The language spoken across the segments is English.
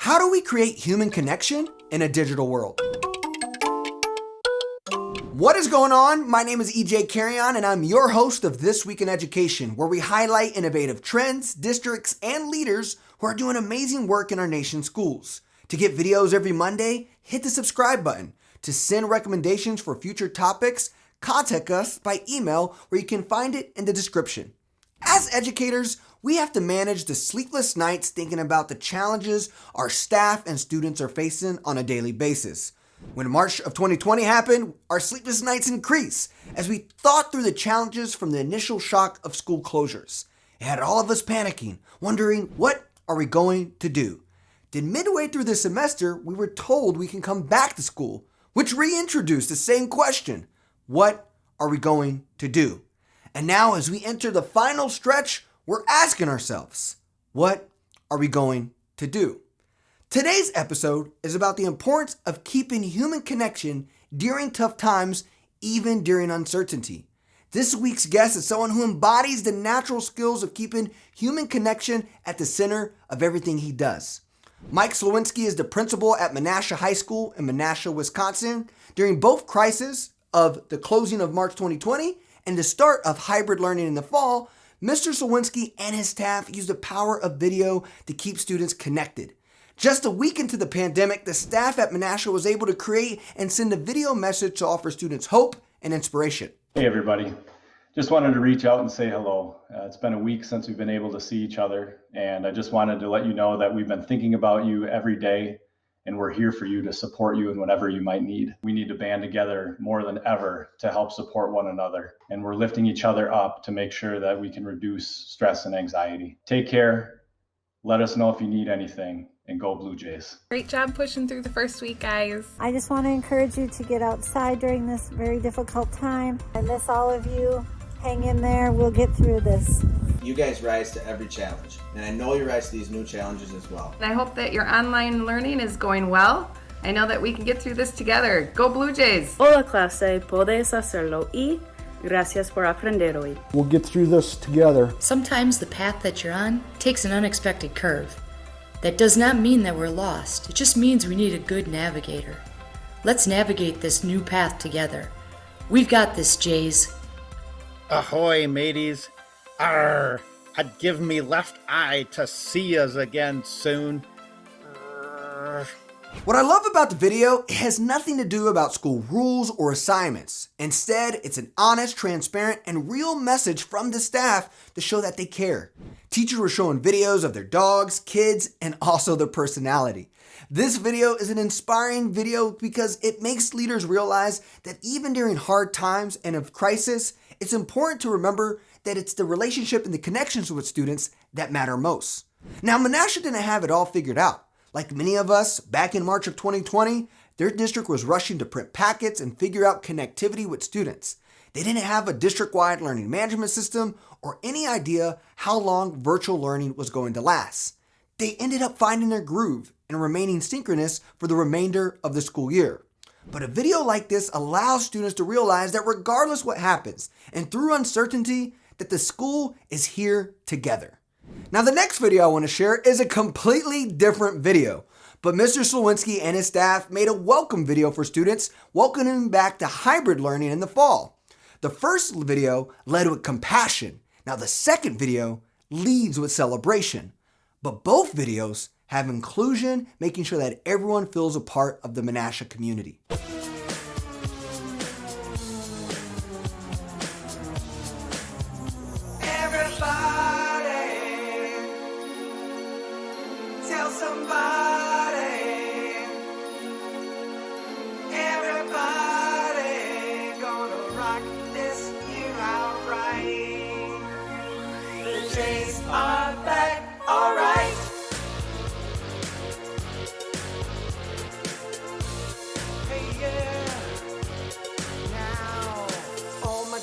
How do we create human connection in a digital world? What is going on? My name is EJ Carrion, and I'm your host of This Week in Education, where we highlight innovative trends, districts, and leaders who are doing amazing work in our nation's schools. To get videos every Monday, hit the subscribe button. To send recommendations for future topics, contact us by email, where you can find it in the description. As educators, we have to manage the sleepless nights thinking about the challenges our staff and students are facing on a daily basis. When March of 2020 happened, our sleepless nights increased as we thought through the challenges from the initial shock of school closures. It had all of us panicking, wondering, what are we going to do? Then midway through the semester, we were told we can come back to school, which reintroduced the same question: what are we going to do? And now as we enter the final stretch, we're asking ourselves, what are we going to do? Today's episode is about the importance of keeping human connection during tough times, even during uncertainty. This week's guest is someone who embodies the natural skills of keeping human connection at the center of everything he does. Mike Slowinski is the principal at Menasha High School in Menasha, Wisconsin. During both crises of the closing of March 2020 and the start of hybrid learning in the fall, Mr. Slowinski and his staff use the power of video to keep students connected. Just a week into the pandemic, the staff at Menasha was able to create and send a video message to offer students hope and inspiration. Hey everybody, just wanted to reach out and say hello. It's been a week since we've been able to see each other, and I just wanted to let you know that we've been thinking about you every day, and we're here for you to support you in whatever you might need. We need to band together more than ever to help support one another, and we're lifting each other up to make sure that we can reduce stress and anxiety. Take care, let us know if you need anything, and go Blue Jays. Great job pushing through the first week, guys. I just want to encourage you to get outside during this very difficult time. I miss all of you. Hang in there, we'll get through this. You guys rise to every challenge, and I know you rise to these new challenges as well. And I hope that your online learning is going well. I know that we can get through this together. Go Blue Jays! Hola clase, puedes hacerlo y gracias por aprender hoy. We'll get through this together. Sometimes the path that you're on takes an unexpected curve. That does not mean that we're lost. It just means we need a good navigator. Let's navigate this new path together. We've got this, Jays. Ahoy, mateys. Arr, I'd give me left eye to see us again soon. Arr. What I love about the video, it has nothing to do about school rules or assignments. Instead, it's an honest, transparent, and real message from the staff to show that they care. Teachers were showing videos of their dogs, kids, and also their personality. This video is an inspiring video because it makes leaders realize that even during hard times and of crisis, it's important to remember that it's the relationship and the connections with students that matter most. Now, Menasha didn't have it all figured out. Like many of us, back in March of 2020, their district was rushing to print packets and figure out connectivity with students. They didn't have a district-wide learning management system or any idea how long virtual learning was going to last. They ended up finding their groove and remaining synchronous for the remainder of the school year. But a video like this allows students to realize that regardless what happens, and through uncertainty, that the school is here together. Now the next video I want to share is a completely different video, but Mr. Slowinski and his staff made a welcome video for students, welcoming back to hybrid learning in the fall. The first video led with compassion. Now the second video leads with celebration. But both videos have inclusion, making sure that everyone feels a part of the Menasha community.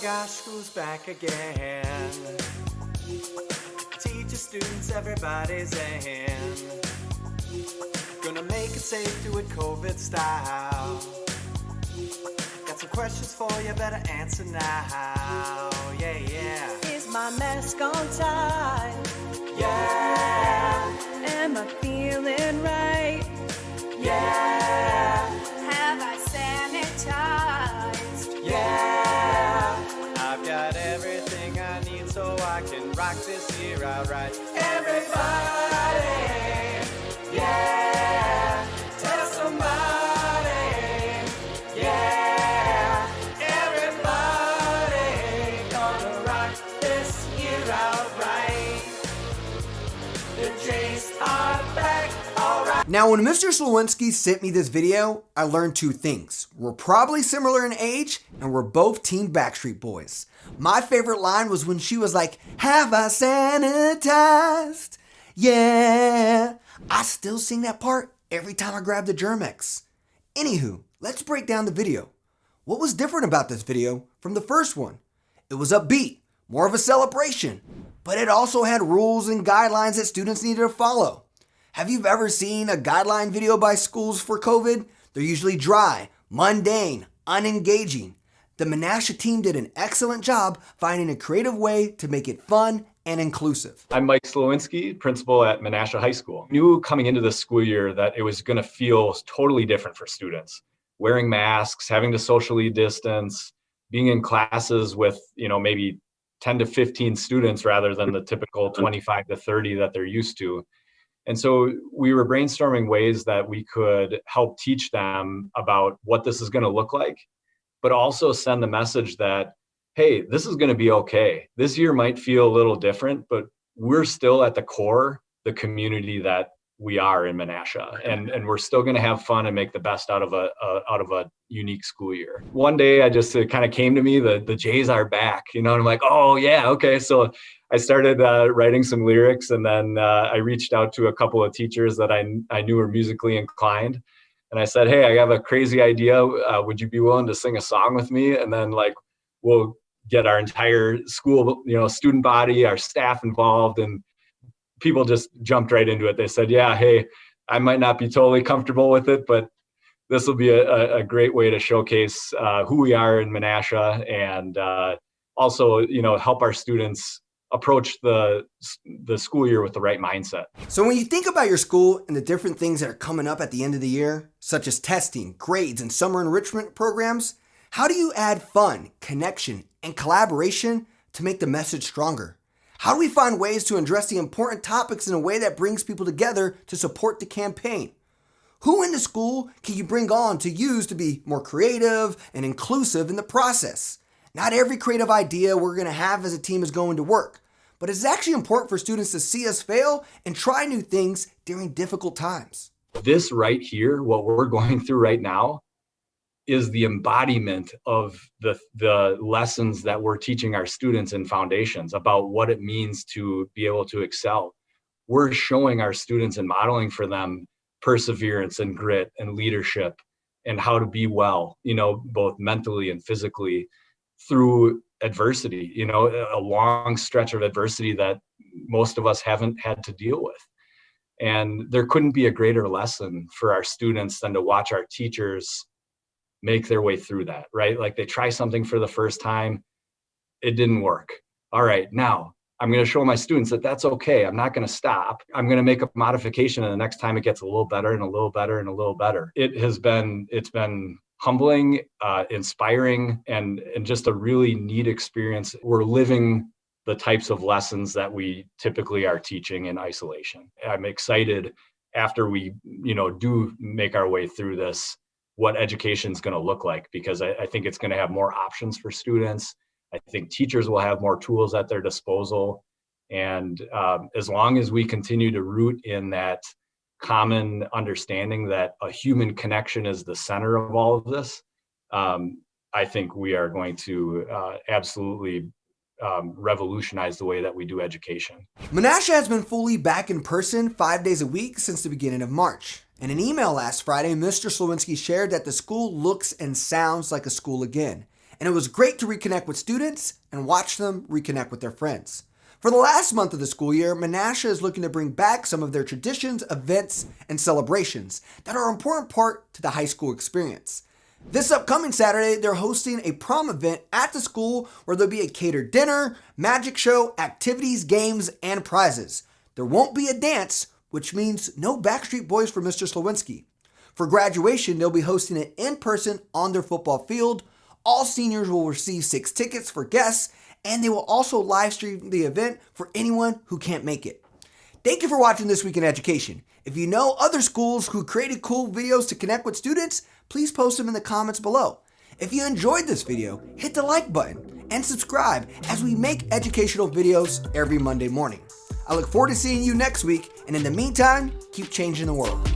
Gosh, school's back again. Teachers, students, everybody's in. Gonna make it safe through it COVID style. Got some questions for you, better answer now. Yeah, yeah. Is my mask on time? Yeah. Am I feeling right? Yeah. Have I sanitized? Yeah. I've got everything I need so I can rock this year out right. Everybody. Yeah. Tell somebody. Yeah. Everybody. Gonna rock this year out right. The Jays are back. All right. Now, when Mr. Slowinski sent me this video, I learned two things. We're probably similar in age, and we're both Team Backstreet Boys. My favorite line was when she was like, "Have I sanitized?" Yeah. I still sing that part every time I grab the Germex. Anywho, let's break down the video. What was different about this video from the first one? It was upbeat, more of a celebration, but it also had rules and guidelines that students needed to follow. Have you ever seen a guideline video by schools for COVID? They're usually dry, mundane, unengaging. The Menasha team did an excellent job finding a creative way to make it fun and inclusive. I'm Mike Slowinski, principal at Menasha High School. Knew coming into this school year that it was going to feel totally different for students. Wearing masks, having to socially distance, being in classes with, maybe 10 to 15 students rather than the typical 25 to 30 that they're used to. And so we were brainstorming ways that we could help teach them about what this is going to look like, but also send the message that, hey, this is going to be okay. This year might feel a little different, but we're still at the core, the community that we are in Menasha, and we're still going to have fun and make the best out of a unique school year. One day, it kind of came to me, the Jays are back, and I'm like, oh yeah, okay. So I started writing some lyrics, and then I reached out to a couple of teachers that I knew were musically inclined, and I said, hey, I have a crazy idea. Would you be willing to sing a song with me? And then we'll get our entire school, student body, our staff involved, and people just jumped right into it. They said, yeah, hey, I might not be totally comfortable with it, but this will be a great way to showcase who we are in Menasha, and also, help our students approach the school year with the right mindset. So when you think about your school and the different things that are coming up at the end of the year, such as testing, grades, and summer enrichment programs, how do you add fun, connection, and collaboration to make the message stronger? How do we find ways to address the important topics in a way that brings people together to support the campaign? Who in the school can you bring on to use to be more creative and inclusive in the process? Not every creative idea we're going to have as a team is going to work, but it's actually important for students to see us fail and try new things during difficult times. This right here, what we're going through right now, is the embodiment of the lessons that we're teaching our students in foundations about what it means to be able to excel. We're showing our students and modeling for them perseverance and grit and leadership and how to be well, both mentally and physically through adversity, a long stretch of adversity that most of us haven't had to deal with. And there couldn't be a greater lesson for our students than to watch our teachers make their way through that, right? Like they try something for the first time, it didn't work. All right, now I'm going to show my students that that's okay. I'm not going to stop. I'm going to make a modification, and the next time it gets a little better and a little better and a little better. It's been humbling, inspiring, and just a really neat experience. We're living the types of lessons that we typically are teaching in isolation. I'm excited after we, do make our way through this, what education is going to look like, because I think it's going to have more options for students. I think teachers will have more tools at their disposal. And as long as we continue to root in that common understanding that a human connection is the center of all of this, I think we are going to absolutely revolutionize the way that we do education. Menasha has been fully back in person 5 days a week since the beginning of March. In an email last Friday, Mr. Slowinski shared that the school looks and sounds like a school again. And it was great to reconnect with students and watch them reconnect with their friends. For the last month of the school year, Menasha is looking to bring back some of their traditions, events, and celebrations that are an important part to the high school experience. This upcoming Saturday, they're hosting a prom event at the school where there'll be a catered dinner, magic show, activities, games, and prizes. There won't be a dance, which means no Backstreet Boys for Mr. Slowinski. For graduation, they'll be hosting it in person on their football field. All seniors will receive 6 tickets for guests, and they will also live stream the event for anyone who can't make it. Thank you for watching This Week in Education. If you know other schools who created cool videos to connect with students, please post them in the comments below. If you enjoyed this video, hit the like button and subscribe as we make educational videos every Monday morning. I look forward to seeing you next week, and in the meantime, keep changing the world.